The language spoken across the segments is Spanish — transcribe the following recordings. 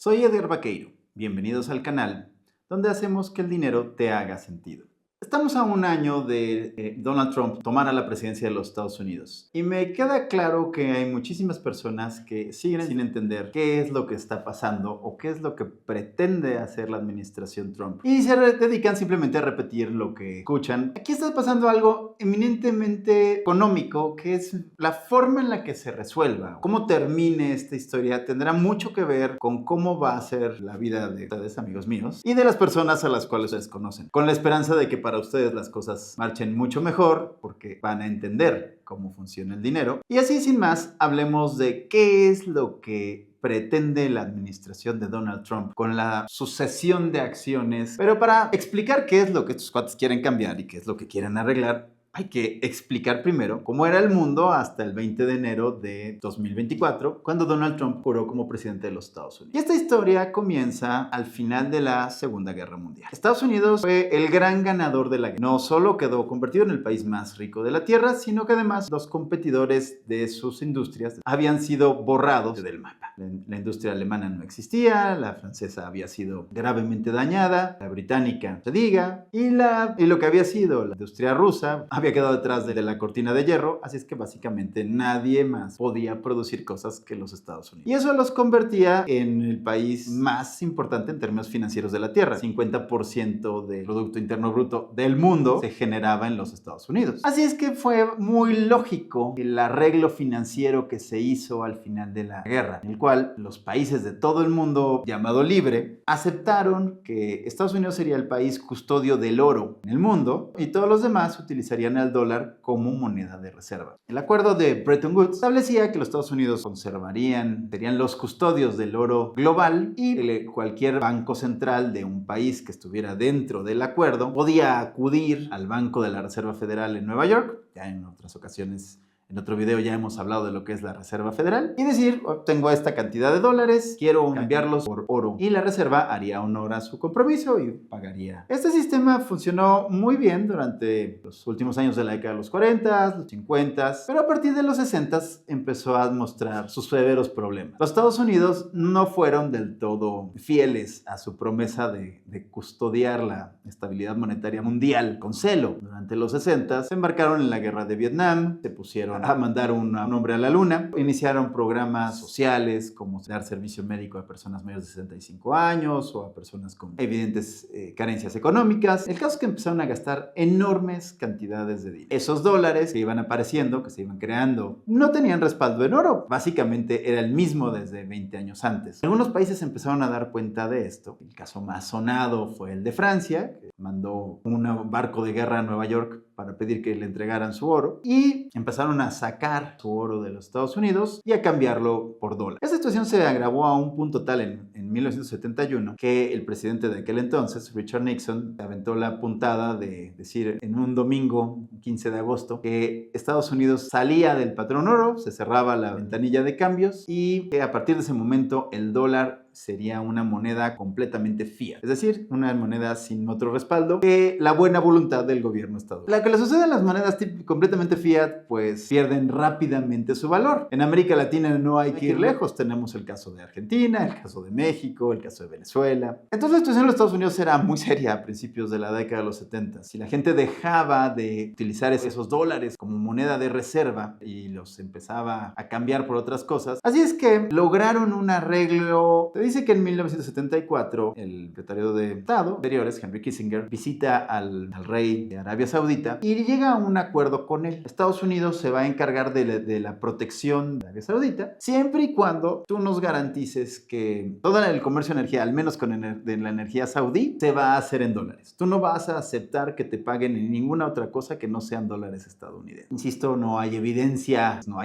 Soy Edgar Vaqueiro. Bienvenidos al canal donde hacemos que el dinero te haga sentido. Estamos a un año de Donald Trump tomara la presidencia de los Estados Unidos y me queda claro que hay muchísimas personas que siguen sin entender qué es lo que está pasando o qué es lo que pretende hacer la administración Trump y se dedican simplemente a repetir lo que escuchan. Aquí está pasando algo eminentemente económico, que es la forma en la que se resuelva. Cómo termine esta historia tendrá mucho que ver con cómo va a ser la vida de ustedes, amigos míos, y de las personas a las cuales ustedes conocen, con la esperanza de que para ustedes las cosas marchen mucho mejor porque van a entender cómo funciona el dinero. Y así, sin más, hablemos de qué es lo que pretende la administración de Donald Trump con la sucesión de acciones. Pero para explicar qué es lo que estos cuates quieren cambiar y qué es lo que quieren arreglar, hay que explicar primero cómo era el mundo hasta el 20 de enero de 2024, cuando Donald Trump juró como presidente de los Estados Unidos. Y esta historia comienza al final de la Segunda Guerra Mundial. Estados Unidos fue el gran ganador de la guerra. No solo quedó convertido en el país más rico de la Tierra, sino que además los competidores de sus industrias habían sido borrados del mapa. La industria alemana no existía, la francesa había sido gravemente dañada, la británica, se diga, y lo que había sido la industria rusa había quedado detrás de la cortina de hierro, así es que básicamente nadie más podía producir cosas que los Estados Unidos. Y eso los convertía en el país más importante en términos financieros de la Tierra. 50% del Producto Interno Bruto del mundo se generaba en los Estados Unidos. Así es que fue muy lógico el arreglo financiero que se hizo al final de la guerra, en el cual los países de todo el mundo llamado libre aceptaron que Estados Unidos sería el país custodio del oro en el mundo y todos los demás utilizarían al dólar como moneda de reserva. El acuerdo de Bretton Woods establecía que los Estados Unidos serían los custodios del oro global y cualquier banco central de un país que estuviera dentro del acuerdo podía acudir al Banco de la Reserva Federal en Nueva York, ya en otras ocasiones. En otro video ya hemos hablado de lo que es la Reserva Federal y decir, tengo esta cantidad de dólares, quiero cambiarlos por oro. Y la Reserva haría honor a su compromiso y pagaría. Este sistema funcionó muy bien durante los últimos años de la década de los 40, los 50, pero a partir de los 60 empezó a mostrar sus severos problemas. Los Estados Unidos no fueron del todo fieles a su promesa de custodiar la estabilidad monetaria mundial con celo. Durante los 60 se embarcaron en la guerra de Vietnam, se pusieron a mandar un hombre a la luna, iniciaron programas sociales como dar servicio médico a personas mayores de 65 años o a personas con evidentes carencias económicas. El caso es que empezaron a gastar enormes cantidades de dinero. Esos dólares que iban apareciendo, que se iban creando, no tenían respaldo en oro. Básicamente era el mismo desde 20 años antes. Algunos países empezaron a dar cuenta de esto. El caso más sonado fue el de Francia, que mandó un barco de guerra a Nueva York para pedir que le entregaran su oro y empezaron a sacar su oro de los Estados Unidos y a cambiarlo por dólar. Esta situación se agravó a un punto tal en 1971 que el presidente de aquel entonces, Richard Nixon, aventó la puntada de decir en un domingo, 15 de agosto, que Estados Unidos salía del patrón oro, se cerraba la ventanilla de cambios y que a partir de ese momento el dólar sería una moneda completamente fiat, es decir, una moneda sin otro respaldo que la buena voluntad del gobierno estadounidense. Lo que le sucede a las monedas completamente fiat, pues pierden rápidamente su valor. En América Latina no hay que ir lejos, tenemos el caso de Argentina, el caso de México, el caso de Venezuela. Entonces la situación en los Estados Unidos era muy seria a principios de la década de los 70. Si la gente dejaba de utilizar esos dólares como moneda de reserva y los empezaba a cambiar por otras cosas, así es que lograron un arreglo. Se dice que en 1974 el secretario de Estado anteriores, Henry Kissinger, visita al rey de Arabia Saudita y llega a un acuerdo con él. Estados Unidos se va a encargar de la protección de Arabia Saudita siempre y cuando tú nos garantices que todo el comercio de energía, al menos de la energía saudí, se va a hacer en dólares. Tú no vas a aceptar que te paguen en ninguna otra cosa que no sean dólares estadounidenses. Insisto, no hay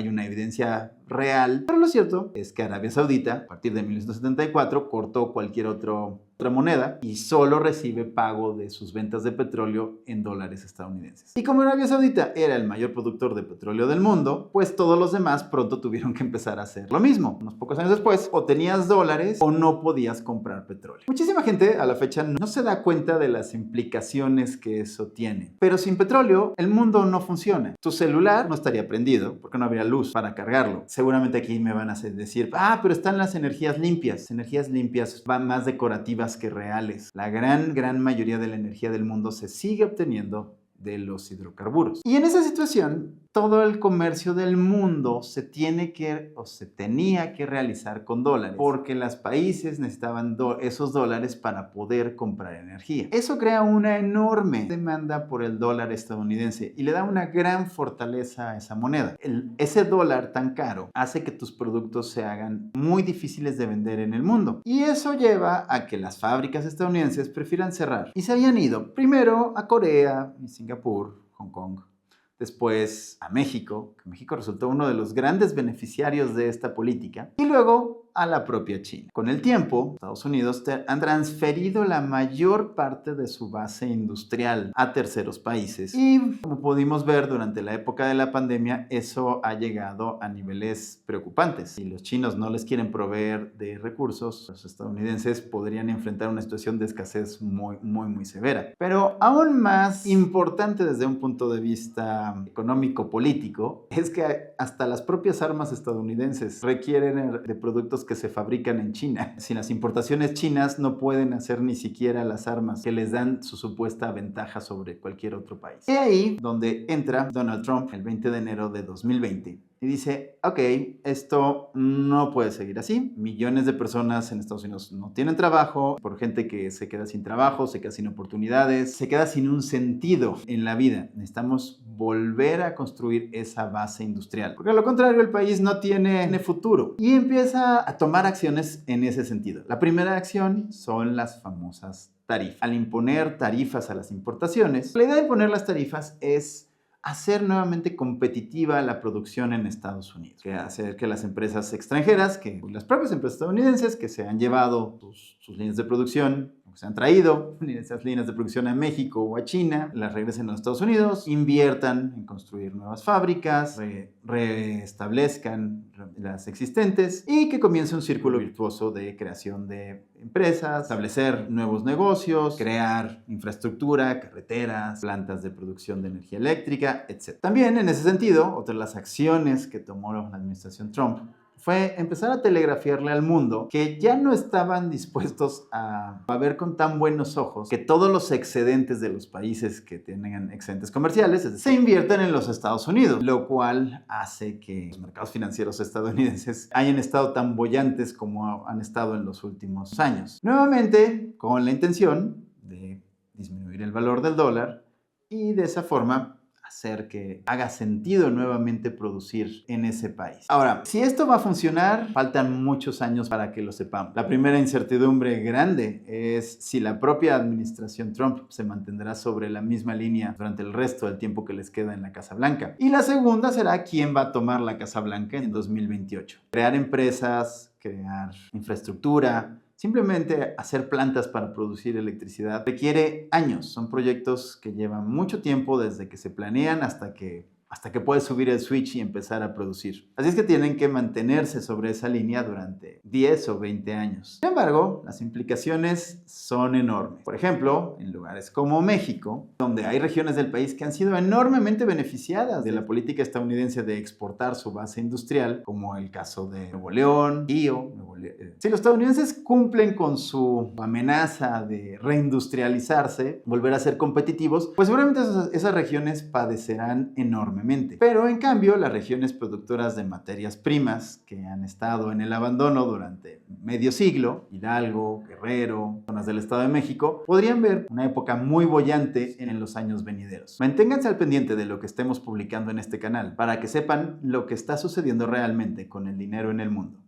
una evidencia real, pero lo cierto es que Arabia Saudita, a partir de 1974, cortó cualquier otro otra moneda y solo recibe pago de sus ventas de petróleo en dólares estadounidenses. Y como Arabia Saudita era el mayor productor de petróleo del mundo, pues todos los demás pronto tuvieron que empezar a hacer lo mismo. Unos pocos años después, o tenías dólares o no podías comprar petróleo. Muchísima gente a la fecha no se da cuenta de las implicaciones que eso tiene. Pero sin petróleo, el mundo no funciona. Tu celular no estaría prendido porque no habría luz para cargarlo. Seguramente aquí me van a decir, pero están las energías limpias. Las energías limpias van más decorativas que reales. La gran mayoría de la energía del mundo se sigue obteniendo de los hidrocarburos. Y en esa situación, todo el comercio del mundo se tenía que realizar con dólares, porque los países necesitaban esos dólares para poder comprar energía. Eso crea una enorme demanda por el dólar estadounidense y le da una gran fortaleza a esa moneda. Ese dólar tan caro hace que tus productos se hagan muy difíciles de vender en el mundo. Y eso lleva a que las fábricas estadounidenses prefieran cerrar. Y se habían ido primero a Corea y Singapur, Hong Kong. Después a México, que México resultó uno de los grandes beneficiarios de esta política, y luego a la propia China. Con el tiempo, Estados Unidos han transferido la mayor parte de su base industrial a terceros países y, como pudimos ver durante la época de la pandemia, eso ha llegado a niveles preocupantes. Si los chinos no les quieren proveer de recursos, los estadounidenses podrían enfrentar una situación de escasez muy severa. Pero aún más importante desde un punto de vista económico-político es que hasta las propias armas estadounidenses requieren de productos que se fabrican en China. Sin las importaciones chinas no pueden hacer ni siquiera las armas que les dan su supuesta ventaja sobre cualquier otro país. Y ahí donde entra Donald Trump el 20 de enero de 2020 y dice, ok, esto no puede seguir así. Millones de personas en Estados Unidos no tienen trabajo, por gente que se queda sin trabajo, se queda sin oportunidades, se queda sin un sentido en la vida. Necesitamos volver a construir esa base industrial, porque a lo contrario el país no tiene futuro. Y empieza a tomar acciones en ese sentido. La primera acción son las famosas tarifas. Al imponer tarifas a las importaciones, la idea de imponer las tarifas es hacer nuevamente competitiva la producción en Estados Unidos, que hacer que las empresas extranjeras, que las propias empresas estadounidenses que se han llevado sus líneas de producción, que se han traído esas líneas de producción a México o a China, las regresen a los Estados Unidos, inviertan en construir nuevas fábricas, restablezcan las existentes y que comience un círculo virtuoso de creación de empresas, establecer nuevos negocios, crear infraestructura, carreteras, plantas de producción de energía eléctrica, etc. También en ese sentido, otra de las acciones que tomó la administración Trump fue empezar a telegrafiarle al mundo que ya no estaban dispuestos a ver con tan buenos ojos que todos los excedentes de los países que tienen excedentes comerciales se inviertan en los Estados Unidos, lo cual hace que los mercados financieros estadounidenses hayan estado tan bollantes como han estado en los últimos años. Nuevamente, con la intención de disminuir el valor del dólar y de esa forma hacer que haga sentido nuevamente producir en ese país. Ahora, si esto va a funcionar, faltan muchos años para que lo sepamos. La primera incertidumbre grande es si la propia administración Trump se mantendrá sobre la misma línea durante el resto del tiempo que les queda en la Casa Blanca. Y la segunda será quién va a tomar la Casa Blanca en 2028. Crear empresas, crear infraestructura, simplemente hacer plantas para producir electricidad requiere años. Son proyectos que llevan mucho tiempo desde que se planean hasta que puedes subir el switch y empezar a producir. Así es que tienen que mantenerse sobre esa línea durante 10 o 20 años. Sin embargo, las implicaciones son enormes. Por ejemplo, en lugares como México, donde hay regiones del país que han sido enormemente beneficiadas de la política estadounidense de exportar su base industrial, como el caso de Nuevo León, si los estadounidenses cumplen con su amenaza de reindustrializarse, volver a ser competitivos, pues seguramente esas regiones padecerán enormemente. Pero en cambio, las regiones productoras de materias primas que han estado en el abandono durante medio siglo, Hidalgo, Guerrero, zonas del Estado de México, podrían ver una época muy boyante en los años venideros. Manténganse al pendiente de lo que estemos publicando en este canal para que sepan lo que está sucediendo realmente con el dinero en el mundo.